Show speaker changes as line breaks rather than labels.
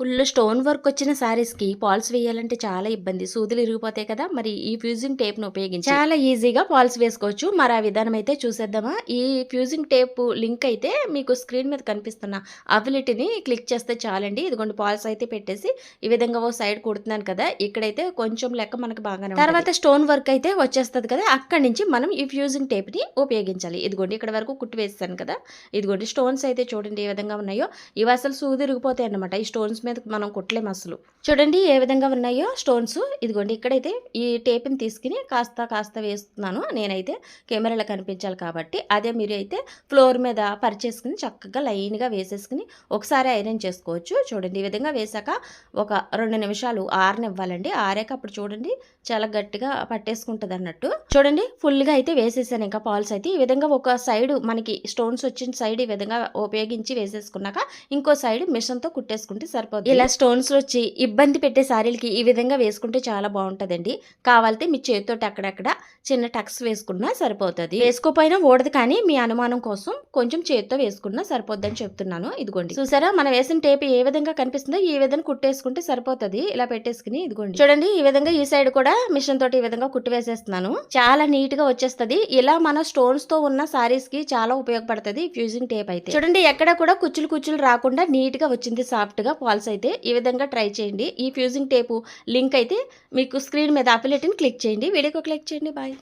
Full stone work వచ్చిన శారీస్‌కి falls వేయాలంటే చాలా ఇబ్బంది. సూదులు ఇరిగిపోతాయి కదా! మరి ఈ ఫ్యూజింగ్ టేప్‌ని ఉపయోగించి చాలా ఈజీగా ఫాల్స్ వేసుకోవచ్చు. మరి ఆ విధానం అయితే చూసేద్దామా? ఈ ఫ్యూజింగ్ టేప్ లింక్ అయితే మీకు స్క్రీన్ మీద కనిపిస్తున్న అబిలిటీని క్లిక్ చేస్తే చాలండి. ఇదిగోండి ఫాల్స్ అయితే పెట్టేసి ఈ విధంగా ఓ సైడ్ కుడుతున్నాను కదా! ఇక్కడైతే కొంచెం లెక్క మనకు బాగానే ఉంటది. తర్వాత స్టోన్ వర్క్ అయితే వచ్చేస్తది కదా! అక్కడి నుంచి మనం ఈ ఫ్యూజింగ్ టేప్‌ని ఉపయోగించాలి. ఇదిగోండి ఇక్కడ వరకు కుట్టి వేసేసాను కదా! ఇదిగోండి స్టోన్స్ అయితే చూడండి ఏ విధంగా ఉన్నాయో. ఇవి అసలు సూది ఇరిగిపోతాయి అన్నమాట. ఈ స్టోన్స్ మీద మనం కుట్టలేము అసలు. చూడండి ఏ విధంగా ఉన్నాయో స్టోన్స్. ఇదిగోండి ఇక్కడైతే ఈ టేప్‌ని తీసుకొని కాస్త వేస్తున్నాను. నేనైతే కెమెరాలో కనిపించాలి కాబట్టి. అదే మీరు అయితే ఫ్లోర్ మీద పరిచేసుకొని చక్కగా లైన్‌గా వేసేసుకొని ఒకసారి ఐరన్ చేసుకోవచ్చు. చూడండి ఈ విధంగా వేశాక ఒక 2 నిమిషాలు ఆరనివ్వాలండి. ఆరాక అప్పుడు చూడండి చాలా గట్టిగా పట్టేసుకుంటది అన్నట్టు. చూడండి ఫుల్‌గా అయితే వేసేసాను ఇంకా పాల్స్ అయితే. ఈ విధంగా ఒక సైడ్ మనకి స్టోన్స్ వచ్చిన సైడ్ ఈ విధంగా ఉపయోగించి వేసేసుకున్నాక ఇంకో సైడ్ మిషన్‌తో కుట్టేసుకుంటే సరిపోద్ది. ఇలా స్టోన్స్ వచ్చి ఇబ్బంది పెట్టే సారీలకి ఈ విధంగా వేసుకుంటే చాలా బాగుంటదండి. కావాలితే మీ చేతితోటి అక్కడక్కడ చిన్న టక్స్ వేసుకున్నా సరిపోతది. వేసుకోపోయినా ఊడదు కానీ మీ అనుమానం కోసం కొంచెం చేతితో వేసుకున్నా సరిపోద్దని చెప్తున్నాను. ఇదిగోండి చూసారా మనం వేసిన టేప్ ఏ విధంగా కనిపిస్తుందో ఈ విధంగా కుట్టేసుకుంటే సరిపోతది. ఇలా పెట్టేసుకుని ఇదిగోండి చూడండి ఈ విధంగా ఈ సైడ్ కూడా మిషన్ తోటి ఈ విధంగా కుట్టి వేసేస్తున్నాను. చాలా నీట్ గా వచ్చేస్తది. ఇలా మన స్టోన్స్ తో ఉన్న సారీస్ కి చాలా ఉపయోగపడుతుంది ఫ్యూజింగ్ టేప్ అయితే. చూడండి ఎక్కడ కూడా కుచ్చులు రాకుండా నీట్ గా వచ్చింది సాఫ్ట్ గా ఫాల్స్ అయితే. ఈ విధంగా ట్రై చేయండి. ఈ ఫ్యూజింగ్ టేపు లింక్ అయితే మీకు స్క్రీన్ మీద అఫిలియేట్ ని క్లిక్ చేయండి. వీడియోకి క్లిక్ చేయండి. బాయ్.